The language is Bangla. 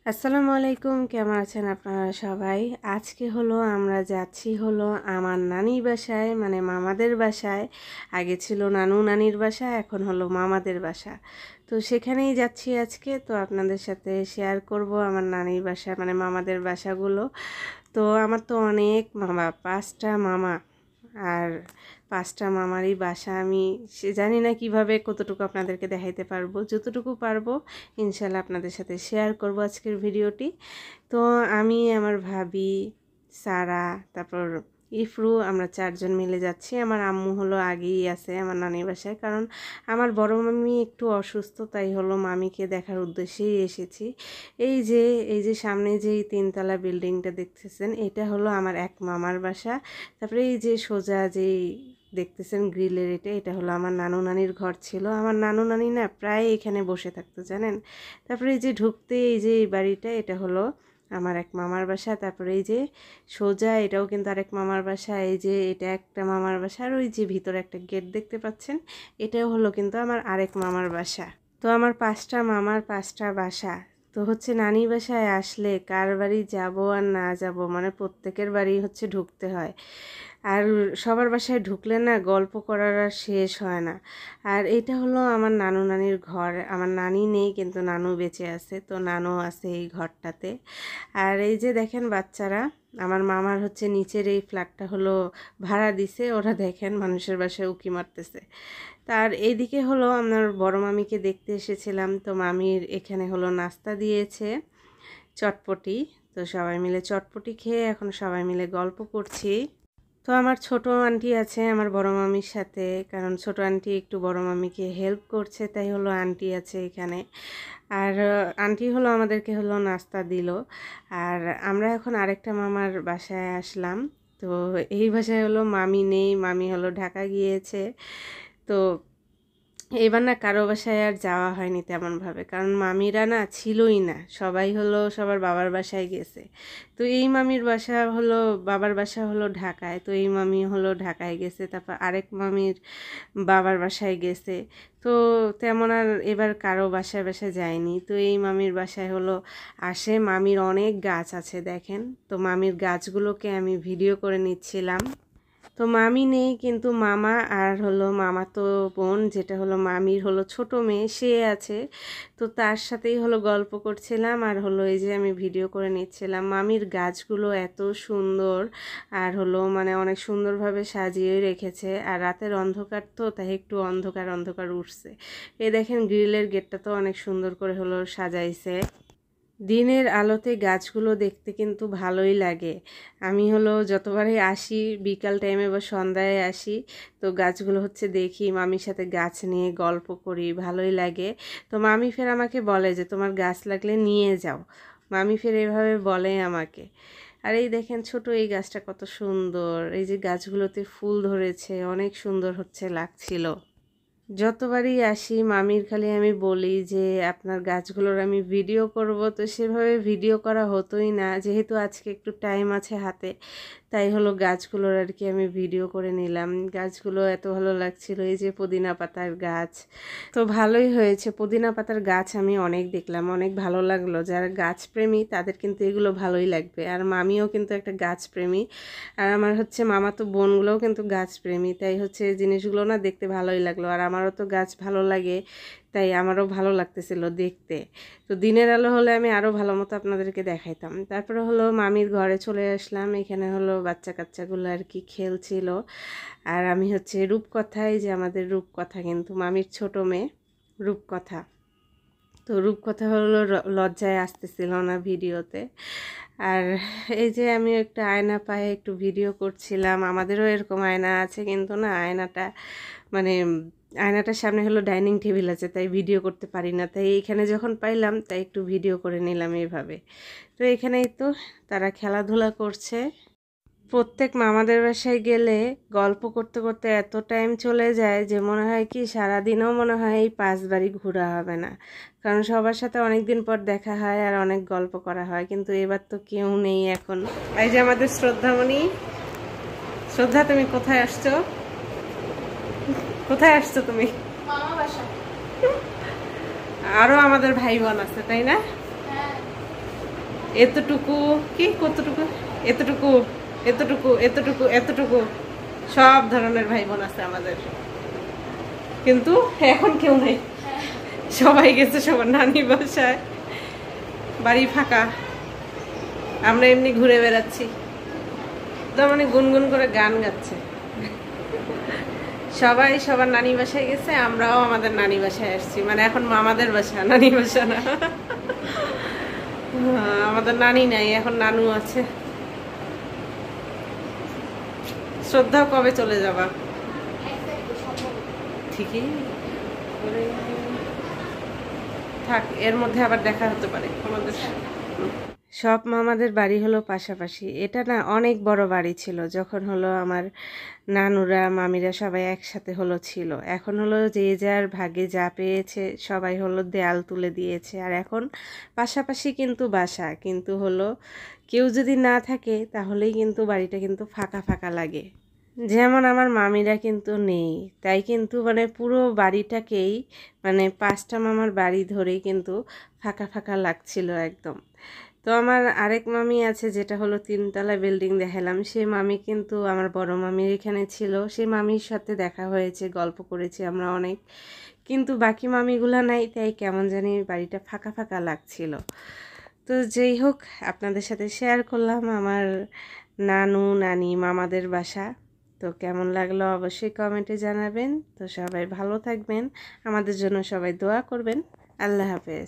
আসসালামু আলাইকুম, কেমন আছেন আপনারা সবাই? আজকে হলো আমরা যাচ্ছি হলো আমার নানির বাসায়, মানে মামাদের বাসায়। আগে ছিল নানু নানির বাসা, এখন হলো মামাদের বাসা। তো সেখানেই যাচ্ছি আজকে। তো আপনাদের সাথে শেয়ার করব আমার নানির বাসা, মানে মামাদের বাসাগুলো। তো আমার তো অনেক মামা, 5টা মামা। আর 5টা মামারই বাসা। আমি জানি না কিভাবে কতটুকু আপনাদেরকে দেখাইতে পারবো, যতটুকু পারবো ইনশাল্লাহ আপনাদের সাথে শেয়ার করব আজকের ভিডিওটি। তো আমি, আমার ভাবি, সারা, তারপর ইফরু, আমরা 4জন মিলে যাচ্ছি। আমার আম্মু হলো আগেই আছে আমার নানির বাসায়, কারণ আমার বড় মামি একটু অসুস্থ, তাই হলো মামিকে দেখার উদ্দেশ্যেই এসেছি। এই যে সামনে যেই 3তলা বিল্ডিংটা দেখতেছেন, এটা হলো আমার এক মামার বাসা। তারপরে এই যে সোজা যেই দেখতেছেন গ্রিলের, এটা হলো আমার নানু নানির ঘর ছিল। আমার নানু নানি না প্রায় এখানে বসে থাকতো জানেন। তারপরে এই যে ঢুকতে এই যে এই বাড়িটা, এটা হলো আমার এক মামার বাসা। তারপরে এই যে সোজা এটাও কিন্তু আরেক মামার বাসা। এই যে এটা একটা মামার বাসা, আর ওই যে ভিতরে একটা গেট দেখতে পাচ্ছেন, এটাও হলো কিন্তু আমার আরেক মামার বাসা। তো আমার 5টা মামার 5টা বাসা। তো হচ্ছে নানি বাসায় আসলে কার বাড়ি যাব আর না যাব, মানে প্রত্যেকের বাড়ি হচ্ছে ঢুকতে হয়। আর সবার বাসায় ঢুকলে না গল্প করার আর শেষ হয় না। আর এটা হলো আমার নানু নানির ঘর। আমার নানি নেই, কিন্তু নানু বেঁচে আছে, তো নানু আছে এই ঘরটাতে। আর এই যে দেখেন বাচ্চারা, আমার মামার হচ্ছে নিচের এই ফ্ল্যাটটা হলো ভাড়া দিছে, ওরা দেখেন মানুষের বাসায় উকি মারতেছে। তার এইদিকে হলো আমার বড় মামিকে দেখতে এসেছিলাম। তো মামির এখানে হলো নাস্তা দিয়েছে, চটপটি। তো সবাই মিলে চটপটি খেয়ে এখন সবাই মিলে গল্প করছি। তো আমার ছোট আন্টি আছে আমার বড় মামির সাথে, কারণ ছোট আন্টি একটু বড় মামিকে হেল্প করছে, তাই হলো আন্টি আছে এখানে। আর আন্টি হলো আমাদেরকে হলো নাস্তা দিল। আর আমরা এখন আরেকটা মামার বাসায় আসলাম। তো এই বাসায় হলো মামি নেই, মামি হলো ঢাকা গিয়েছে। তো এবার না কারো বাসায় আর যাওয়া হয়নি তেমনভাবে, কারণ মামিরা না ছিলই না, সবাই হলো সবার বাবার বাসায় গেছে। তো এই মামির বাসা হলো, বাবার বাসা হলো ঢাকায়, তো এই মামি হলো ঢাকায় গেছে। তারপর আরেক মামির বাবার বাসায় গেছে। তো তেমন আর এবার কারো বাসায় বাসায় যায়নি। তো এই মামির বাসায় হলো আসে, মামির অনেক গাছ আছে দেখেন। তো মামির গাছগুলোকে আমি ভিডিও করে নিচ্ছিলাম। তো মামি নেই, কিন্তু মামা আর হলো মামাতো বোন, যেটা হলো মামির হলো ছোট মেয়ে, সে আছে। তো তার সাথেই হলো গল্প করছিলাম, আর হলো এই যে আমি ভিডিও করে নিচ্ছিলাম। মামির গাছগুলো এত সুন্দর, আর হলো মানে অনেক সুন্দরভাবে সাজিয়ে রেখেছে। আর রাতের অন্ধকার, তো তাই একটু অন্ধকার অন্ধকার উঠছে। এই দেখেন গ্রিলের গেটটা তো অনেক সুন্দর করে হলো সাজাইছে। দিনের আলোতে গাছগুলো দেখতে কিন্তু ভালোই লাগে। আমি হলো যতবারই আসি, বিকাল টাইমে বা সন্ধ্যায় আসি, তো গাছগুলো হচ্ছে দেখি, মামির সাথে গাছ নিয়ে গল্প করি, ভালোই লাগে। তো মামি ফের আমাকে বলে যে তোমার গাছ লাগলে নিয়ে যাও, মামি ফের এভাবে বলে আমাকে। আর এই দেখেন ছোট এই গাছটা কত সুন্দর, এই যে গাছগুলোতে ফুল ধরেছে, অনেক সুন্দর হচ্ছে লাগছিল। যতবারই আসি মামির খালি আমি বলি যে আপনার গাছগুলোর আমি ভিডিও করব, তো সেভাবে ভিডিও করা হতোই না। যেহেতু আজকে একটু টাইম আছে হাতে, তাই হলো গাছগুলোর আর কি আমি ভিডিও করে নিলাম। গাছগুলো এত ভালো লাগছিল, এই যে পুদিনা পাতার গাছ, তো ভালোই হয়েছে। পুদিনা পাতার গাছ আমি অনেক দেখলাম, অনেক ভালো লাগলো। যারা গাছপ্রেমী তাদের কিন্তু এগুলো ভালোই লাগবে। আর মামিও কিন্তু একটা গাছপ্রেমী, আর আমার হচ্ছে মামাতো বোনগুলোও কিন্তু গাছপ্রেমী, তাই হচ্ছে জিনিসগুলো না দেখতে ভালোই লাগলো। আর আমারও তো গাছ ভালো লাগে, তাই আমারও ভালো লাগতেছিল দেখতে। তো দিনের আলো হলে আমি আরও ভালো মতো আপনাদেরকে দেখাইতাম। তারপরে হলো মামির ঘরে চলে আসলাম। এখানে হলো বাচ্চা কাচ্চাগুলো আর কি খেলছিল। আর আমি হচ্ছে রূপকথায়, যে আমাদের রূপকথা কিন্তু মামির ছোট মেয়ে রূপকথা। তো রূপকথা হলো লজ্জায় আসতেছিল না ভিডিওতে। আর এই যে আমি একটা আয়না পায়ে একটু ভিডিও করছিলাম। আমাদেরও এরকম আয়না আছে, কিন্তু না আয়নাটা মানে আয়নাটার সামনে হলো ডাইনিং টেবিল আছে, তাই ভিডিও করতে পারি না। তাই এখানে যখন পাইলাম, তাই একটু ভিডিও করে নিলাম এইভাবে। তো এখানেই তো তারা খেলাধুলা করছে। প্রত্যেক মামাদের বাসায় গেলে গল্প করতে করতে এত টাইম চলে যায় যে মনে হয় কি সারাদিনও মনে হয় এই 5 বাড়ি ঘোরা হবে না, কারণ সবার সাথে অনেক দিন পর দেখা হয় আর অনেক গল্প করা হয়। কিন্তু এবার তো কেউ নেই এখন। এই যে আমাদের শ্রদ্ধামণি। শ্রদ্ধা, তুমি কোথায় আসছো? কোথায় আসছো তুমি? মামা বাসা। আরো আমাদের ভাই বোন আছে তাই না? হ্যাঁ। এতটুকু কি কতটুকু, এতটুকু এতটুকু এতটুকু এতটুকু সব ধরনের ভাই বোন আছে আমাদের, কিন্তু এখন কেউ নেই, সবাই গেছে সবার নানি বাসায়, বাড়ি ফাঁকা, আমরা এমনি ঘুরে বেড়াচ্ছি। তো মানে গুনগুন করে গান গাচ্ছে, সবাই সবার নানি বাসায় গেছে, আমরাও আমাদের নানি বাসায় আসছি, মানে এখন মামাদের বাসা, নানি বাসা না। আমাদের নানি নাই, এখন নানু আছে। শ্রদ্ধা কবে চলে যাবা? ঠিকই থাক, এর মধ্যে আবার দেখা হতে পারে আমাদের। সব মামাদের বাড়ি হলো পাশাপাশি, এটা না অনেক বড় বাড়ি ছিল যখন হলো আমার নানুরা মামিরা সবাই একসাথে হলো ছিল। এখন হলো যে যার ভাগে যা পেয়েছে সবাই হলো দেয়াল তুলে দিয়েছে, আর এখন পাশাপাশি কিন্তু বাসা, কিন্তু হলো কেউ যদি না থাকে তাহলেই কিন্তু বাড়িটা কিন্তু ফাঁকা ফাঁকা লাগে। যেমন আমার মামিরা কিন্তু নেই, তাই কিন্তু মানে পুরো বাড়িটাকেই মানে 5টা মামার বাড়ি ধরেই কিন্তু ফাঁকা ফাঁকা লাগছিল একদম। তো আমার আরেক মামি আছে, যেটা হলো 3তলা বিল্ডিং দেখালাম, সেই মামি কিন্তু আমার বড় মামির এখানে ছিল, সেই মামির সাথে দেখা হয়েছে, গল্প করেছি আমরা অনেক, কিন্তু বাকি মামিগুলা নাই, তাই কেমন জানি বাড়িটা ফাঁকা ফাঁকা লাগছিল। তো যেই হোক, আপনাদের সাথে শেয়ার করলাম আমার নানু নানি মামাদের বাসা। তো কেমন লাগলো অবশ্যই কমেন্টে জানাবেন। তো সবাই ভালো থাকবেন, আমাদের জন্য সবাই দোয়া করবেন। আল্লাহ হাফেজ।